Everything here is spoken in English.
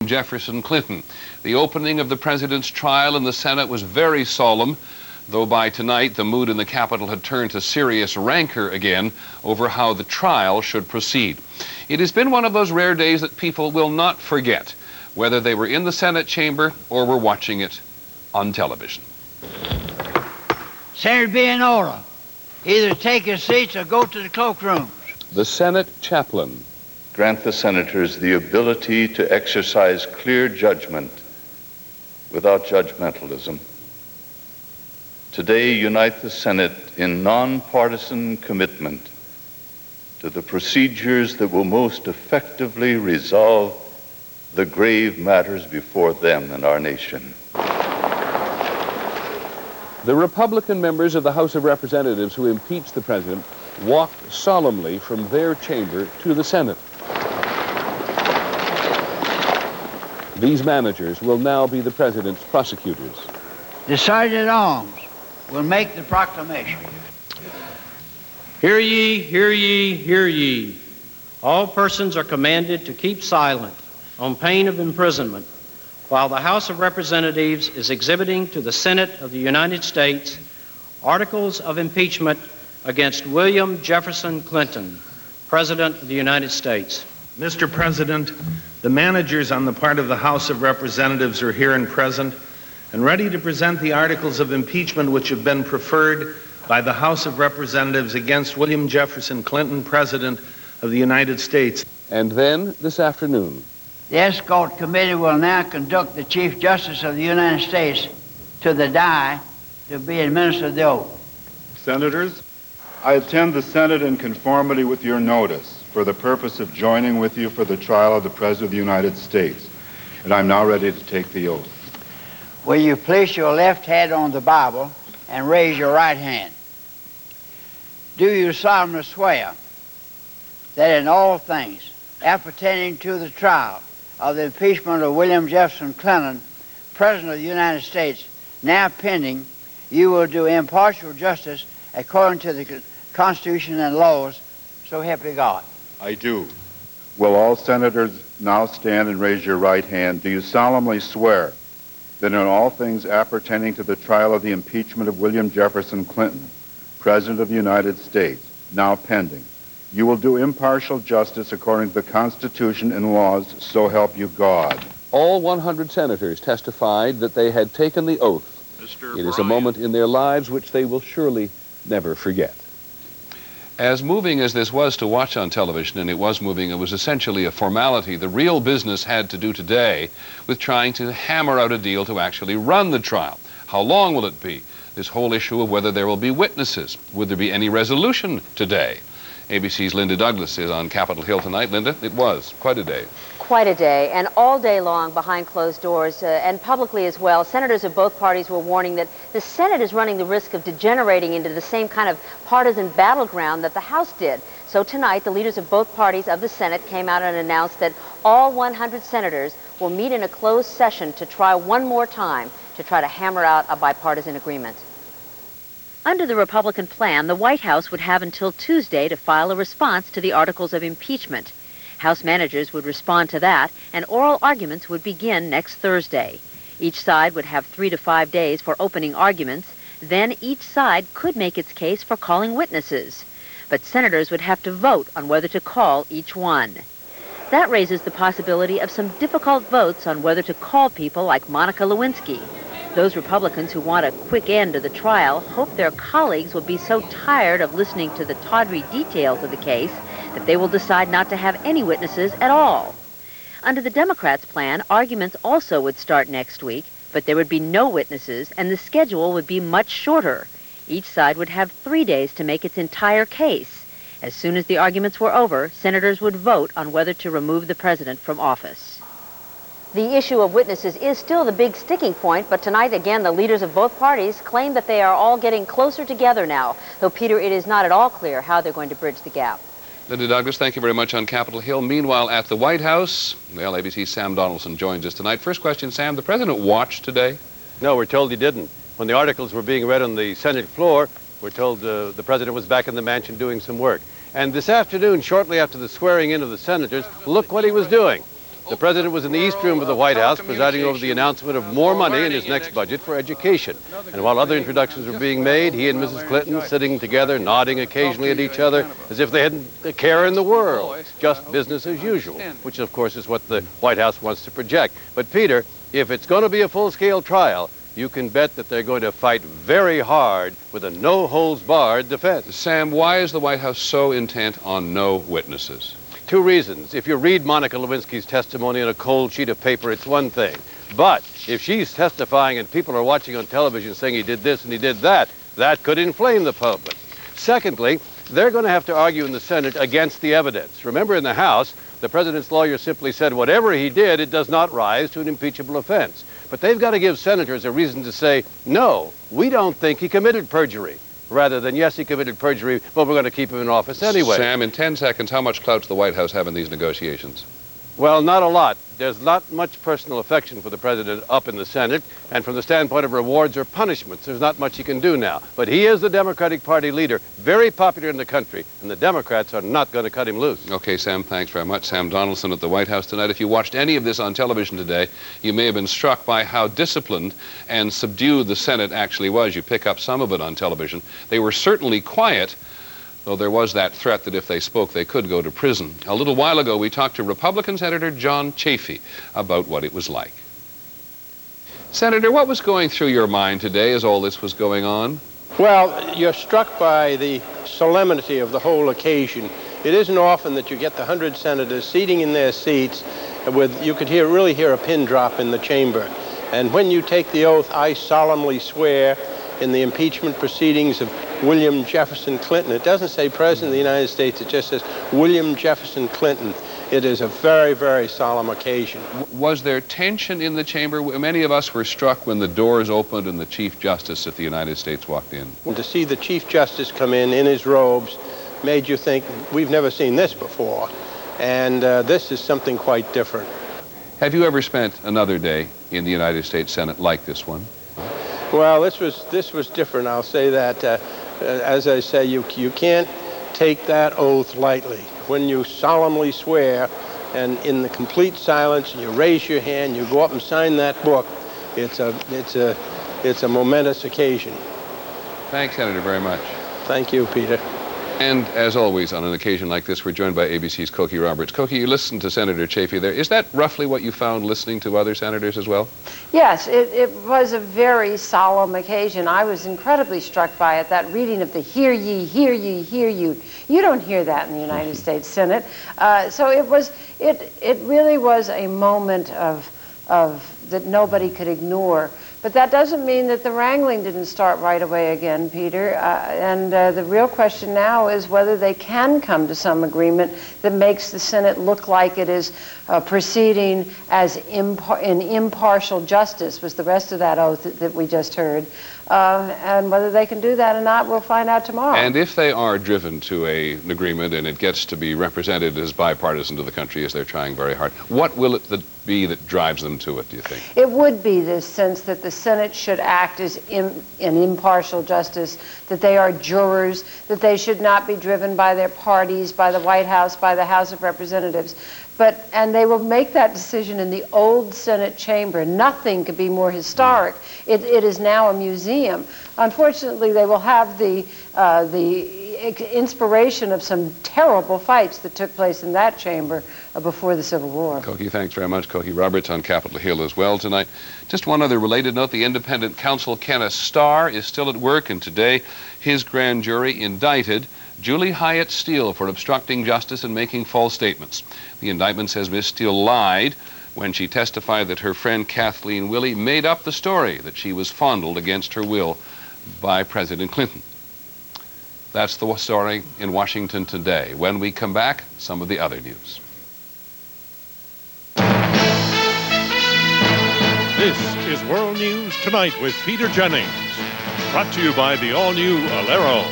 Jefferson Clinton. The opening of the president's trial in the Senate was very solemn, though by tonight the mood in the Capitol had turned to serious rancor again over how the trial should proceed. It has been one of those rare days that people will not forget, whether they were in the Senate chamber or were watching it on television. Senator, be in order. Either take your seats or go to the cloakrooms. The Senate chaplain. Grant the senators the ability to exercise clear judgment without judgmentalism. Today, unite the Senate in nonpartisan commitment to the procedures that will most effectively resolve the grave matters before them and our nation. The Republican members of the House of Representatives who impeached the president walked solemnly from their chamber to the Senate. These managers will now be the president's prosecutors. The Sergeant-at-Arms will make the proclamation. Hear ye, hear ye, hear ye. All persons are commanded to keep silent on pain of imprisonment while the House of Representatives is exhibiting to the Senate of the United States articles of impeachment against William Jefferson Clinton, President of the United States. Mr. President, the managers on the part of the House of Representatives are here and present and ready to present the articles of impeachment which have been preferred by the House of Representatives against William Jefferson Clinton, President of the United States. And then, this afternoon, the Escort Committee will now conduct the Chief Justice of the United States to the dais to be administered the oath. Senators, I attend the Senate in conformity with your notice for the purpose of joining with you for the trial of the President of the United States, and I'm now ready to take the oath. Will you place your left hand on the Bible and raise your right hand? Do you solemnly swear that in all things appertaining to the trial of the impeachment of William Jefferson Clinton, President of the United States, now pending, you will do impartial justice according to the Constitution and laws, so help you God? I do. Will all senators now stand and raise your right hand? Do you solemnly swear that in all things appertaining to the trial of the impeachment of William Jefferson Clinton, President of the United States, now pending, you will do impartial justice according to the Constitution and laws, so help you God? all 100 senators testified that they had taken the oath. It is a moment in their lives which they will surely never forget. As moving as this was to watch on television, and it was moving, it was essentially a formality. The real business had to do today with trying to hammer out a deal to actually run the trial. How long will it be? This whole issue of whether there will be witnesses. Would there be any resolution today? ABC's Linda Douglas is on Capitol Hill tonight. Linda, it was quite a day. Quite a day, and all day long behind closed doors and publicly as well, senators of both parties were warning that the Senate is running the risk of degenerating into the same kind of partisan battleground that the House did. So tonight, the leaders of both parties of the Senate came out and announced that all 100 senators will meet in a closed session to try one more time to try to hammer out a bipartisan agreement. Under the Republican plan, the White House would have until Tuesday to file a response to the articles of impeachment. House managers would respond to that, and oral arguments would begin next Thursday. Each side would have 3 to 5 days for opening arguments. Then each side could make its case for calling witnesses. But senators would have to vote on whether to call each one. That raises the possibility of some difficult votes on whether to call people like Monica Lewinsky. Those Republicans who want a quick end to the trial hope their colleagues will be so tired of listening to the tawdry details of the case that they will decide not to have any witnesses at all. Under the Democrats' plan, arguments also would start next week, but there would be no witnesses and the schedule would be much shorter. Each side would have 3 days to make its entire case. As soon as the arguments were over, senators would vote on whether to remove the president from office. The issue of witnesses is still the big sticking point, but tonight, again, the leaders of both parties claim that they are all getting closer together now, though, Peter, it is not at all clear how they're going to bridge the gap. Linda Douglas, thank you very much on Capitol Hill. Meanwhile, at the White House, well, ABC's Sam Donaldson joins us tonight. First question, Sam, the president watched today? No, we're told he didn't. When the articles were being read on the Senate floor, we're told the president was back in the mansion doing some work. And this afternoon, shortly after the swearing in of the senators, look what he was doing. The president was in the East Room of the White House presiding over the announcement of more money in his next budget for education. And while other introductions were being made, he and Mrs. Clinton sitting together, nodding occasionally at each other as if they hadn't a care in the world. Just business as usual, which of course is what the White House wants to project. But Peter, if it's going to be a full-scale trial, you can bet that they're going to fight very hard with a no-holds-barred defense. Sam, why is the White House so intent on no witnesses? Two reasons. If you read Monica Lewinsky's testimony on a cold sheet of paper, it's one thing. But if she's testifying and people are watching on television saying he did this and he did that, that could inflame the public. Secondly, they're going to have to argue in the Senate against the evidence. Remember, in the House, the president's lawyer simply said whatever he did, it does not rise to an impeachable offense. But they've got to give senators a reason to say, no, we don't think he committed perjury, rather than, yes, he committed perjury, but we're going to keep him in office anyway. Sam, in 10 seconds, how much clout does the White House have in these negotiations? Well, not a lot. There's not much personal affection for the president up in the Senate, and from the standpoint of rewards or punishments, there's not much he can do now. But he is the Democratic Party leader, very popular in the country, and the Democrats are not going to cut him loose. Okay, Sam, thanks very much. Sam Donaldson at the White House tonight. If you watched any of this on television today, you may have been struck by how disciplined and subdued the Senate actually was. You pick up some of it on television. They were certainly quiet, though there was that threat that if they spoke, they could go to prison. A little while ago, we talked to Republican Senator John Chafee about what it was like. Senator, what was going through your mind today as all this was going on? Well, you're struck by the solemnity of the whole occasion. It isn't often that you get the 100 senators seating in their seats with, you could really hear a pin drop in the chamber. And when you take the oath, I solemnly swear in the impeachment proceedings of William Jefferson Clinton. It doesn't say President of the United States, it just says William Jefferson Clinton. It is a very, very solemn occasion. Was there tension in the chamber? Many of us were struck when the doors opened and the Chief Justice of the United States walked in. And to see the Chief Justice come in his robes made you think, we've never seen this before. And this is something quite different. Have you ever spent another day in the United States Senate like this one? Well, this was different, I'll say that. As I say, you can't take that oath lightly. When you solemnly swear, and in the complete silence, and you raise your hand, you go up and sign that book, it's a momentous occasion. Thanks, Senator, very much. Thank you, Peter. And as always, on an occasion like this, we're joined by ABC's Cokie Roberts. Cokie, you listened to Senator Chafee there. Is that roughly what you found listening to other senators as well? Yes, it was a very solemn occasion. I was incredibly struck by it, that reading of the hear ye, hear ye, hear you. You don't hear that in the United States Senate. So it really was a moment of that nobody could ignore. But that doesn't mean that the wrangling didn't start right away again, Peter. And the real question now is whether they can come to some agreement that makes the Senate look like it is proceeding as in impartial justice, was the rest of that oath that we just heard. And whether they can do that or not, we'll find out tomorrow. And if they are driven to an agreement and it gets to be represented as bipartisan to the country, as they're trying very hard, what will it be that drives them to it, do you think? It would be this sense that the Senate should act as an impartial justice, that they are jurors, that they should not be driven by their parties, by the White House, by the House of Representatives. And they will make that decision in the old Senate chamber. Nothing could be more historic. It is now a museum. Unfortunately, they will have the inspiration of some terrible fights that took place in that chamber before the Civil War. Cokie, thanks very much. Cokie Roberts on Capitol Hill as well tonight. Just one other related note, the independent counsel Kenneth Starr is still at work, and today his grand jury indicted Julie Hyatt Steele for obstructing justice and making false statements. The indictment says Ms. Steele lied when she testified that her friend Kathleen Willey made up the story that she was fondled against her will by President Clinton. That's the story in Washington today. When we come back, some of the other news. This is World News Tonight with Peter Jennings. Brought to you by the all-new Alero.